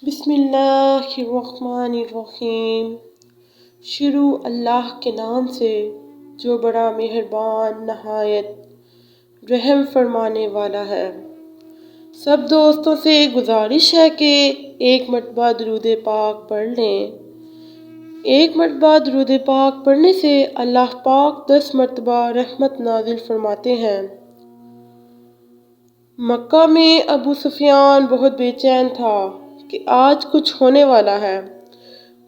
بسم اللہ الرحمن الرحیم۔ شروع اللہ کے نام سے جو بڑا مہربان نہایت رحم فرمانے والا ہے۔ سب دوستوں سے گزارش ہے کہ ایک مرتبہ درود پاک پڑھ لیں۔ ایک مرتبہ درود پاک پڑھنے سے اللہ پاک 10 مرتبہ رحمت نازل فرماتے ہیں۔ مکہ میں ابو سفیان بہت بے چین تھا کہ آج کچھ ہونے والا ہے۔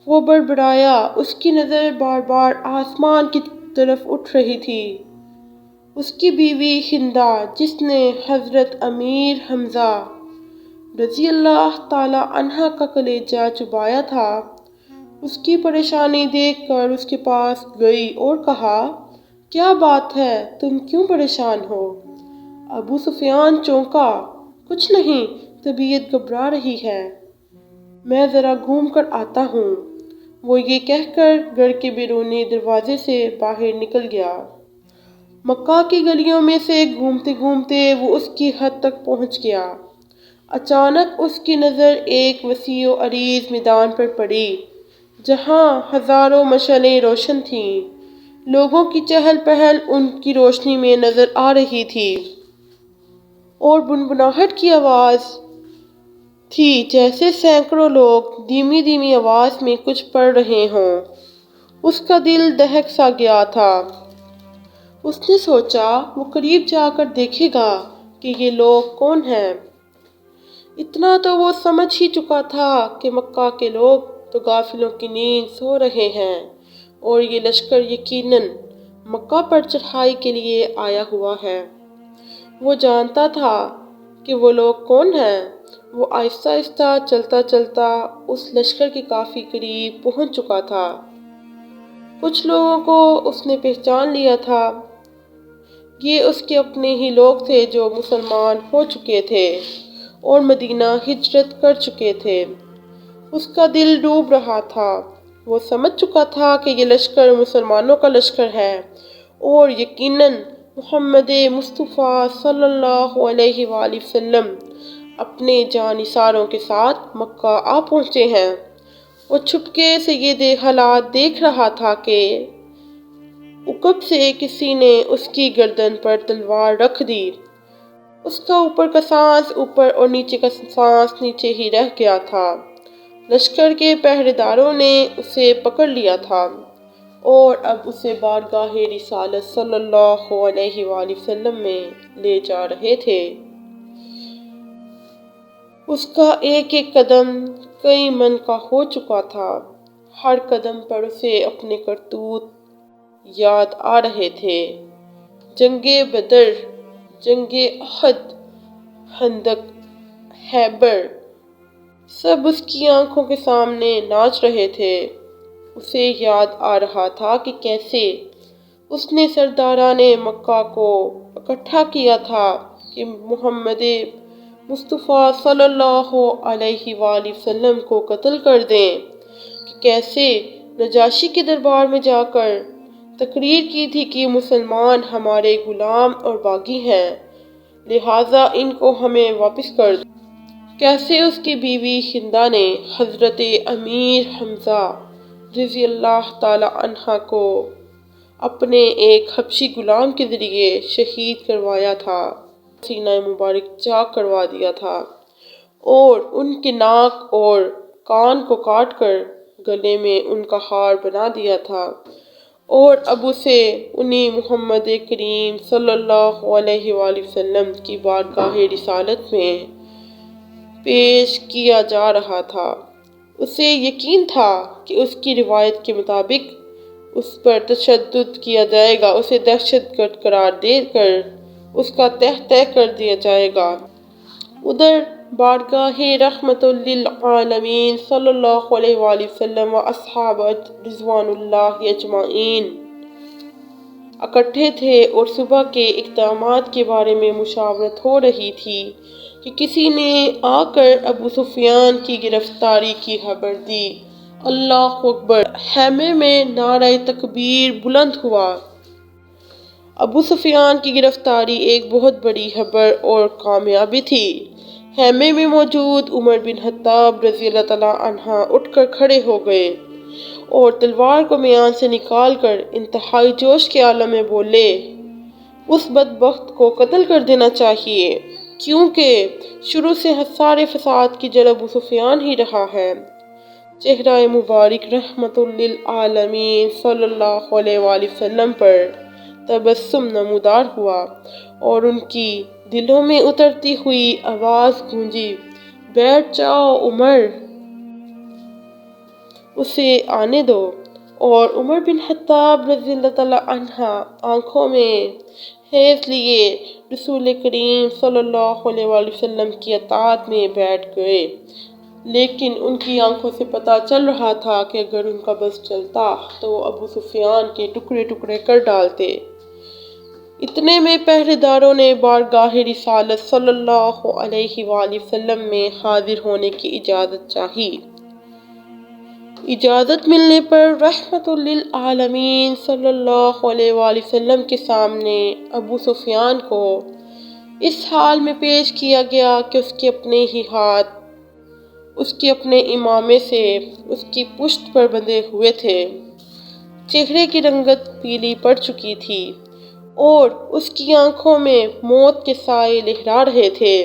وہ بڑبڑایا، اس کی نظر بار بار آسمان کی طرف اٹھ رہی تھی۔ اس کی بیوی ہندہ، جس نے حضرت امیر حمزہ رضی اللہ تعالی عنہ کا کلیجہ چبایا تھا، اس کی پریشانی دیکھ کر اس کے پاس گئی اور کہا، کیا بات ہے، تم کیوں پریشان ہو؟ ابو سفیان چونکا، کچھ نہیں، طبیعت گھبرا رہی ہے، میں ذرا گھوم کر آتا ہوں۔ وہ یہ کہہ کر گھر کے بیرونی دروازے سے باہر نکل گیا۔ مکہ کی گلیوں میں سے گھومتے گھومتے وہ اس کی حد تک پہنچ گیا۔ اچانک اس کی نظر ایک وسیع و عریض میدان پر پڑی، جہاں ہزاروں مشعلیں روشن تھیں۔ لوگوں کی چہل پہل ان کی روشنی میں نظر آ رہی تھی اور بنبناہٹ کی آواز تھی جیسے سینکڑوں لوگ دھیمی دھیمی آواز میں کچھ پڑھ رہے ہوں۔ اس کا دل دہک سا گیا تھا۔ اس نے سوچا وہ قریب جا کر دیکھے گا کہ یہ لوگ کون ہیں۔ اتنا تو وہ سمجھ ہی چکا تھا کہ مکہ کے لوگ تو غافلوں کی نیند سو رہے ہیں اور یہ لشکر یقیناً مکہ پر چڑھائی کے لیے آیا ہوا ہے۔ وہ جانتا تھا کہ وہ لوگ کون ہیں۔ وہ آہستہ آہستہ چلتا چلتا اس لشکر کے کافی قریب پہنچ چکا تھا۔ کچھ لوگوں کو اس نے پہچان لیا تھا۔ یہ اس کے اپنے ہی لوگ تھے جو مسلمان ہو چکے تھے اور مدینہ ہجرت کر چکے تھے۔ اس کا دل ڈوب رہا تھا۔ وہ سمجھ چکا تھا کہ یہ لشکر مسلمانوں کا لشکر ہے اور یقیناً محمد مصطفیٰ صلی اللہ علیہ وآلہ وسلم اپنے جانثاروں کے ساتھ مکہ آ پہنچے ہیں۔ وہ چھپکے سے یہ حالات دیکھ رہا تھا کہ عقب سے کسی نے اس کی گردن پر تلوار رکھ دی۔ اس کا اوپر کا سانس اوپر اور نیچے کا سانس نیچے ہی رہ گیا تھا۔ لشکر کے پہرے داروں نے اسے پکڑ لیا تھا اور اب اسے بارگاہ رسالت صلی اللہ علیہ وآلہ وسلم میں لے جا رہے تھے۔ اس کا ایک ایک قدم کئی من کا ہو چکا تھا۔ ہر قدم پر اسے اپنے کرتوت یاد آ رہے تھے۔ جنگ بدر، جنگ احد، خندق، خیبر، سب اس کی آنکھوں کے سامنے ناچ رہے تھے۔ اسے یاد آ رہا تھا کہ کیسے اس نے سرداران مکہ کو اکٹھا کیا تھا کہ محمد مصطفیٰ صلی اللہ علیہ وآلہ وسلم کو قتل کر دیں، کہ کیسے نجاشی کے دربار میں جا کر تقریر کی تھی کہ مسلمان ہمارے غلام اور باغی ہیں، لہٰذا ان کو ہمیں واپس کر دو۔ کیسے اس کی بیوی ہندہ نے حضرت امیر حمزہ رضی اللہ تعالی عنہ کو اپنے ایک حبشی غلام کے ذریعے شہید کروایا تھا، سینہ مبارک چاک کروا دیا تھا اور ان کے ناک اور کان کو کاٹ کر گلے میں ان کا ہار بنا دیا تھا اور اب اسے انہی محمد کریم صلی اللہ علیہ وآلہ وسلم کی بارگاہ رسالت میں پیش کیا جا رہا تھا۔ اسے یقین تھا کہ اس کی روایت کے مطابق اس پر تشدد کیا جائے گا، اسے دہشت گرد قرار دے کر اس کا تہ کر دیا جائے گا۔ ادھر بارگاہ رحمت للعالمین صلی اللہ علیہ وآلہ وسلم و اصحاب رضوان اللہ اجمعین اکٹھے تھے اور صبح کے اقدامات کے بارے میں مشاورت ہو رہی تھی کہ کسی نے آ کر ابو سفیان کی گرفتاری کی خبر دی۔ اللہ اکبر! خیمے میں نعرہ تکبیر بلند ہوا۔ ابو سفیان کی گرفتاری ایک بہت بڑی خبر اور کامیابی تھی۔ خیمے میں موجود عمر بن خطاب رضی اللہ تعالیٰ عنہ اٹھ کر کھڑے ہو گئے اور تلوار کو میان سے نکال کر انتہائی جوش کے عالم میں بولے، اس بدبخت کو قتل کر دینا چاہیے، کیونکہ شروع سے سارے فساد کی جڑ ابو سفیان ہی رہا ہے۔ چہرہ مبارک رحمت للعالمین صلی اللہ علیہ وآلہ وسلم پر تبسم نمودار ہوا اور ان کی دلوں میں اترتی ہوئی آواز گونجی، بیٹھ جاؤ عمر، اسے آنے دو۔ اور عمر بن خطاب رضی اللہ تعالیٰ عنہ آنکھوں میں حیض لیے رسول کریم صلی اللہ علیہ وآلہ وسلم کی اطاعت میں بیٹھ گئے، لیکن ان کی آنکھوں سے پتہ چل رہا تھا کہ اگر ان کا بس چلتا تو وہ ابو سفیان کے ٹکڑے ٹکڑے کر ڈالتے۔ اتنے میں پہرے داروں نے بارگاہ رسالت صلی اللہ علیہ وآلہ وسلم میں حاضر ہونے کی اجازت چاہی۔ اجازت ملنے پر رحمت للعالمین صلی اللہ علیہ وآلہ وسلم کے سامنے ابو سفیان کو اس حال میں پیش کیا گیا کہ اس کے اپنے ہی ہاتھ اس کے اپنے امامے سے اس کی پشت پر بندھے ہوئے تھے، چہرے کی رنگت پیلی پڑ چکی تھی اور اس کی آنکھوں میں موت کے سائے لہرا رہے تھے۔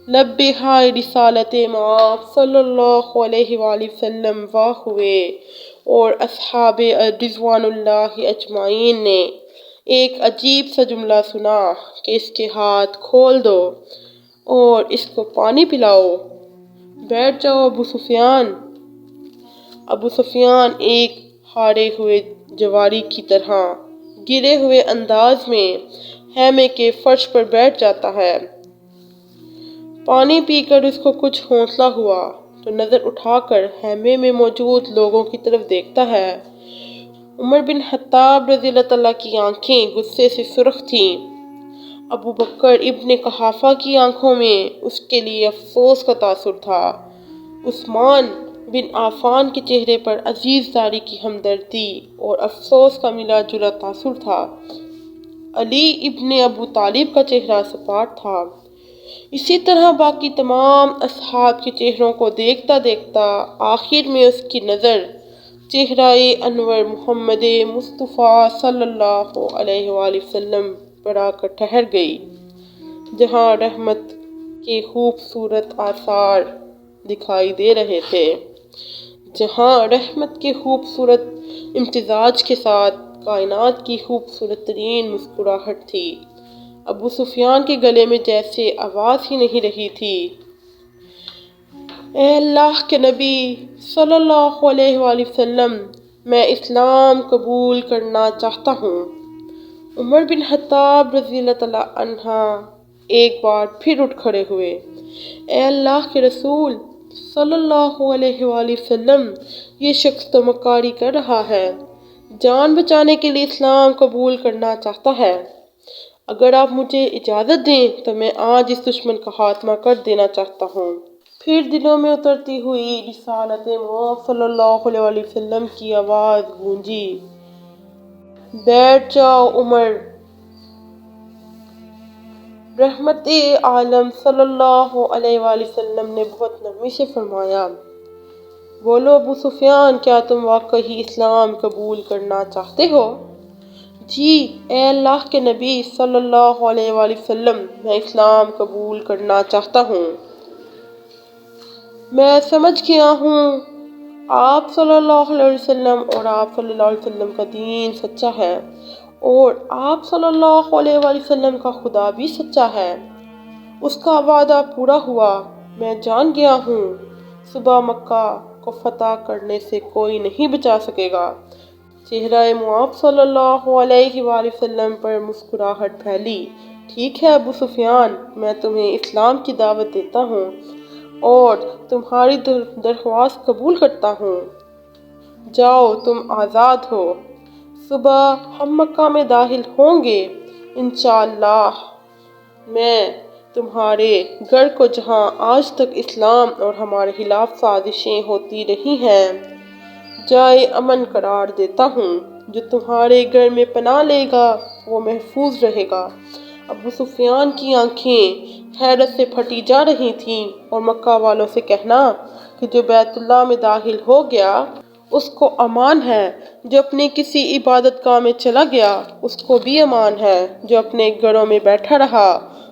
لب ہائے رسالت مآب صلی اللہ علیہ وآلہ وسلم واہ ہوئے اور اصحاب رضوان اللہ اجمعین نے ایک عجیب سا جملہ سنا کہ اس کے ہاتھ کھول دو اور اس کو پانی پلاؤ، بیٹھ جاؤ ابو سفیان۔ ابو سفیان ایک ہارے ہوئے جواری کی طرح گرے ہوئے انداز میں خیمے کے فرش پر بیٹھ جاتا ہے۔ پانی پی کر اس کو کچھ حوصلہ ہوا تو نظر اٹھا کر خیمے میں موجود لوگوں کی طرف دیکھتا ہے۔ عمر بن خطاب رضی اللہ تعالیٰ کی آنکھیں غصے سے سرخ تھیں، ابو بکر ابن قحافہ کی آنکھوں میں اس کے لیے افسوس کا تاثر تھا، عثمان بن عفان کے چہرے پر عزیز داری کی ہمدردی اور افسوس کا ملا جلا تاثر تھا، علی ابن ابو طالب کا چہرہ سپاٹ تھا۔ اسی طرح باقی تمام اصحاب کے چہروں کو دیکھتا دیکھتا آخر میں اس کی نظر چہرہ انور محمد مصطفیٰ صلی اللہ علیہ وآلہ وسلم پر آ کر ٹھہر گئی، جہاں رحمت کے خوبصورت آثار دکھائی دے رہے تھے، جہاں رحمت کے خوبصورت امتزاج کے ساتھ کائنات کی خوبصورت ترین مسکراہٹ تھی۔ ابو سفیان کے گلے میں جیسے آواز ہی نہیں رہی تھی، اے اللہ کے نبی صلی اللہ علیہ وآلہ وسلم، میں اسلام قبول کرنا چاہتا ہوں۔ عمر بن خطاب رضی اللہ تعالیٰ عنہ ایک بار پھر اٹھ کھڑے ہوئے، اے اللہ کے رسول صلی اللہ علیہ وآلہ وسلم، یہ شخص تو مکاری کر رہا ہے، جان بچانے کے لیے اسلام قبول کرنا چاہتا ہے، اگر آپ مجھے اجازت دیں تو میں آج اس دشمن کا خاتمہ کر دینا چاہتا ہوں۔ پھر دلوں میں اترتی ہوئی رسالت مآب صلی اللہ علیہ وآلہ وسلم کی آواز گونجی، بیٹھ جاؤ عمر۔ رحمت عالم صلی اللہ علیہ وآلہ وسلم نے بہت نرمی سے فرمایا، بولو ابو سفیان، کیا تم واقعی اسلام قبول کرنا چاہتے ہو؟ جی اے اللہ کے نبی صلی اللہ علیہ وآلہ وسلم، میں اسلام قبول کرنا چاہتا ہوں۔ میں سمجھ گیا ہوں آپ صلی اللہ علیہ وسلم اور آپ صلی اللہ علیہ وسلم کا دین سچا ہے اور آپ صلی اللہ علیہ وآلہ وسلم کا خدا بھی سچا ہے، اس کا وعدہ پورا ہوا۔ میں جان گیا ہوں صبح مکہ کو فتح کرنے سے کوئی نہیں بچا سکے گا۔ چہرہ مآب صلی اللہ علیہ وآلہ وسلم پر مسکراہٹ پھیلی، ٹھیک ہے ابو سفیان، میں تمہیں اسلام کی دعوت دیتا ہوں اور تمہاری درخواست قبول کرتا ہوں، جاؤ تم آزاد ہو، صبح ہم مکہ میں داخل ہوں گے، انشاءاللہ میں تمہارے گھر کو جہاں آج تک اسلام اور ہمارے خلاف سازشیں ہوتی رہی ہیں جائے امن قرار دیتا ہوں، جو تمہارے گھر میں پناہ لے گا وہ محفوظ رہے گا، ابو سفیان کی آنکھیں حیرت سے پھٹی جا رہی تھیں اور مکہ والوں سے کہنا کہ جو بیت اللہ میں داخل ہو گیا اس کو امان ہے، جو اپنے کسی عبادت گاہ میں چلا گیا اس کو بھی امان ہے، جو اپنے گھروں میں بیٹھا رہا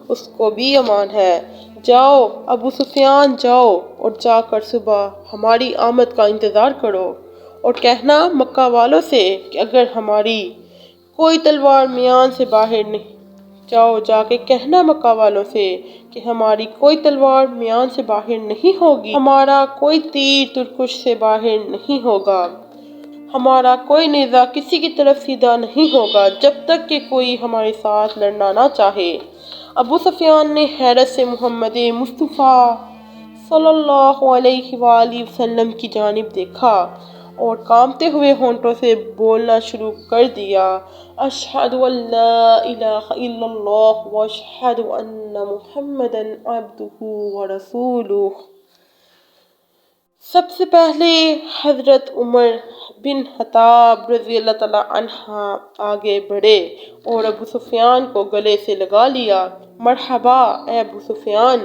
اس کو بھی امان ہے۔ جاؤ ابو سفیان جاؤ اور جا کر صبح ہماری آمد کا انتظار کرو اور کہنا مکہ والوں سے کہ اگر ہماری کوئی تلوار میان سے باہر نہیں جاؤ جا کے کہنا مکہ والوں سے کہ ہماری کوئی تلوار میان سے باہر نہیں ہوگی، ہمارا کوئی تیر ترکش سے باہر نہیں ہوگا، ہمارا کوئی نیزہ کسی کی طرف سیدھا نہیں ہوگا جب تک کہ کوئی ہمارے ساتھ لڑنا نہ چاہے۔ ابو سفیان نے حیرت سے محمد مصطفیٰ صلی اللہ علیہ وآلہ وسلم کی جانب دیکھا اور کانپتے ہوئے ہونٹوں سے بولنا شروع کر دیا، اشہد ان لا الہ الا اللہ واشہد ان محمدا عبدہ ورسولہ۔ سب سے پہلے حضرت عمر بن خطاب رضی اللہ تعالیٰ عنہ آگے بڑھے اور ابو سفیان کو گلے سے لگا لیا۔ مرحبا اے ابو سفیان،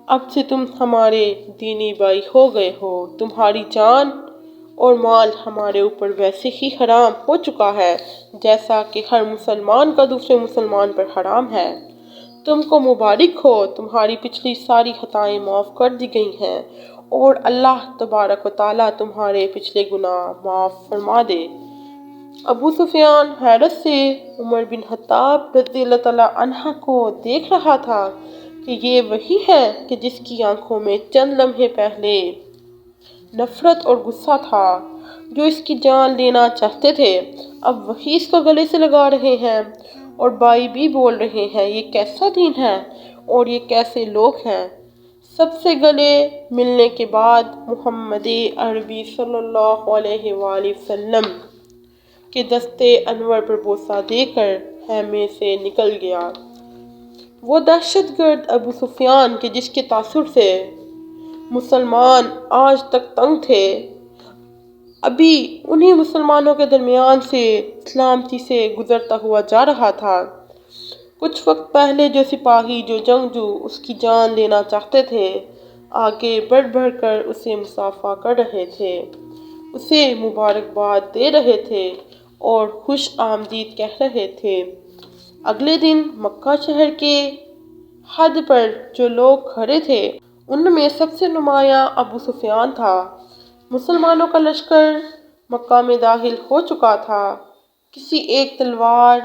اب سے تم ہمارے دینی بھائی ہو گئے ہو، تمہاری جان اور مال ہمارے اوپر ویسے ہی حرام ہو چکا ہے جیسا کہ ہر مسلمان کا دوسرے مسلمان پر حرام ہے۔ تم کو مبارک ہو، تمہاری پچھلی ساری خطائیں معاف کر دی گئی ہیں اور اللہ تبارک و تعالیٰ تمہارے پچھلے گناہ معاف فرما دے۔ ابو سفیان حیرت سے عمر بن خطاب رضی اللہ تعالیٰ عنہ کو دیکھ رہا تھا کہ یہ وہی ہے کہ جس کی آنکھوں میں چند لمحے پہلے نفرت اور غصہ تھا، جو اس کی جان لینا چاہتے تھے، اب وہی اس کو گلے سے لگا رہے ہیں اور بھائی بھی بول رہے ہیں۔ یہ کیسا دین ہے اور یہ کیسے لوگ ہیں؟ سب سے گلے ملنے کے بعد محمد عربی صلی اللہ علیہ وآلہ وسلم کے دستے انور پر بوسہ دے کر خیمے سے نکل گیا۔ وہ دہشت گرد ابو سفیان کے جس کے تاثر سے مسلمان آج تک تنگ تھے، ابھی انہی مسلمانوں کے درمیان سے سلامتی سے گزرتا ہوا جا رہا تھا۔ کچھ وقت پہلے جو سپاہی، جو جنگجو اس کی جان لینا چاہتے تھے، آگے بڑھ بڑھ کر اسے مصافحہ کر رہے تھے، اسے مبارکباد دے رہے تھے اور خوش آمدید کہہ رہے تھے۔ اگلے دن مکہ شہر کے حد پر جو لوگ کھڑے تھے ان میں سب سے نمایاں ابو سفیان تھا۔ مسلمانوں کا لشکر مکہ میں داخل ہو چکا تھا۔ کسی ایک تلوار،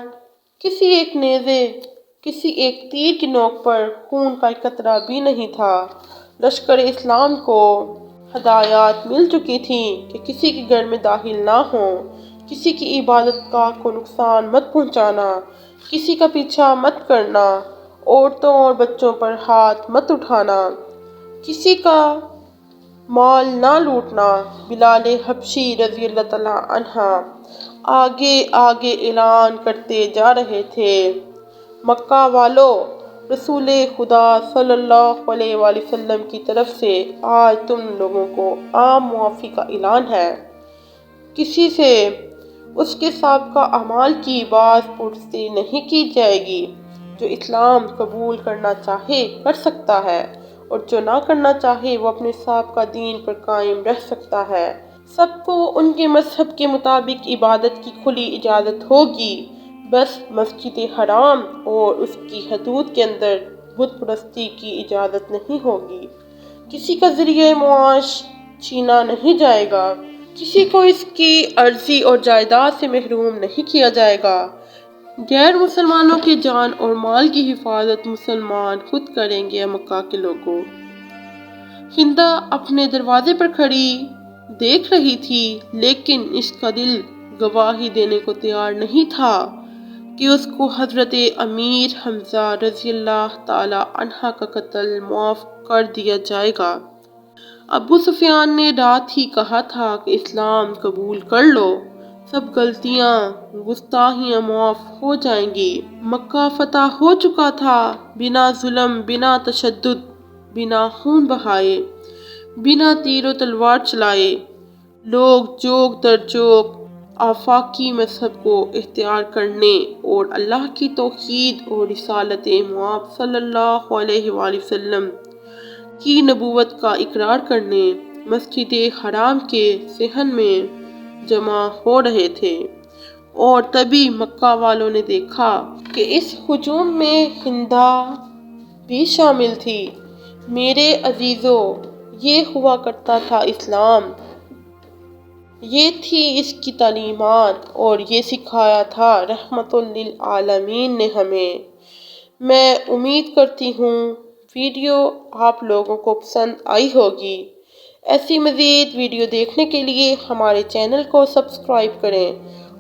کسی ایک نیزے، کسی ایک تیر کی نوک پر خون کا ایک قطرہ بھی نہیں تھا۔ لشکر اسلام کو ہدایات مل چکی تھیں کہ کسی کے گھر میں داخل نہ ہوں، کسی کی عبادت گاہ کو نقصان مت پہنچانا، کسی کا پیچھا مت کرنا، عورتوں اور بچوں پر ہاتھ مت اٹھانا، کسی کا مال نہ لوٹنا۔ بلال حبشی رضی اللہ تعالیٰ عنہ آگے آگے اعلان کرتے جا رہے تھے، مکہ والوں، رسول خدا صلی اللہ علیہ وآلہ وسلم کی طرف سے آج تم لوگوں کو عام معافی کا اعلان ہے۔ کسی سے اس کے سابقہ اعمال کی باز پرسی نہیں کی جائے گی۔ جو اسلام قبول کرنا چاہے کر سکتا ہے اور جو نہ کرنا چاہے وہ اپنے سابقہ دین پر قائم رہ سکتا ہے۔ سب کو ان کے مذہب کے مطابق عبادت کی کھلی اجازت ہوگی، بس مسجد حرام اور اس کی حدود کے اندر بت پرستی کی اجازت نہیں ہوگی۔ کسی کا ذریعہ معاش چھینا نہیں جائے گا، کسی کو اس کی عرضی اور جائیداد سے محروم نہیں کیا جائے گا۔ غیر مسلمانوں کے جان اور مال کی حفاظت مسلمان خود کریں گے۔ مکہ کے لوگوں، ہندا اپنے دروازے پر کھڑی دیکھ رہی تھی، لیکن اس کا دل گواہی دینے کو تیار نہیں تھا کہ اس کو حضرت امیر حمزہ رضی اللہ تعالیٰ عنہ کا قتل معاف کر دیا جائے گا۔ ابو سفیان نے رات ہی کہا تھا کہ اسلام قبول کر لو، سب غلطیاں، گستاخیاں معاف ہو جائیں گی۔ مکہ فتح ہو چکا تھا، بنا ظلم، بنا تشدد، بنا خون بہائے، بنا تیر و تلوار چلائے۔ لوگ جوگ در جوگ آفاقی مذہب کو اختیار کرنے اور اللہ کی توحید اور رسالت مآب صلی اللہ علیہ وآلہ وسلم کی نبوت کا اقرار کرنے مسجد حرام کے صحن میں جمع ہو رہے تھے، اور تبھی مکہ والوں نے دیکھا کہ اس ہجوم میں ہندہ بھی شامل تھی۔ میرے عزیزو، یہ ہوا کرتا تھا اسلام، یہ تھی اس کی تعلیمات، اور یہ سکھایا تھا رحمت للعالمین نے ہمیں۔ میں امید کرتی ہوں ویڈیو آپ لوگوں کو پسند آئی ہوگی۔ ایسی مزید ویڈیو دیکھنے کے لیے ہمارے چینل کو سبسکرائب کریں،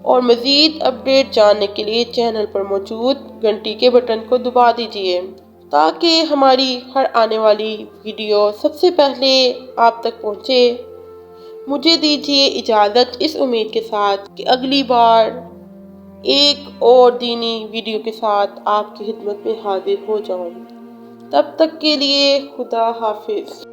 اور مزید اپڈیٹ جاننے کے لیے چینل پر موجود گھنٹی کے بٹن کو دبا دیجیے تاکہ ہماری ہر آنے والی ویڈیو سب سے پہلے آپ تک پہنچے۔ مجھے دیجیے اجازت اس امید کے ساتھ کہ اگلی بار ایک اور دینی ویڈیو کے ساتھ آپ کی خدمت میں حاضر ہو جاؤں۔ تب تک کے لیے خدا حافظ۔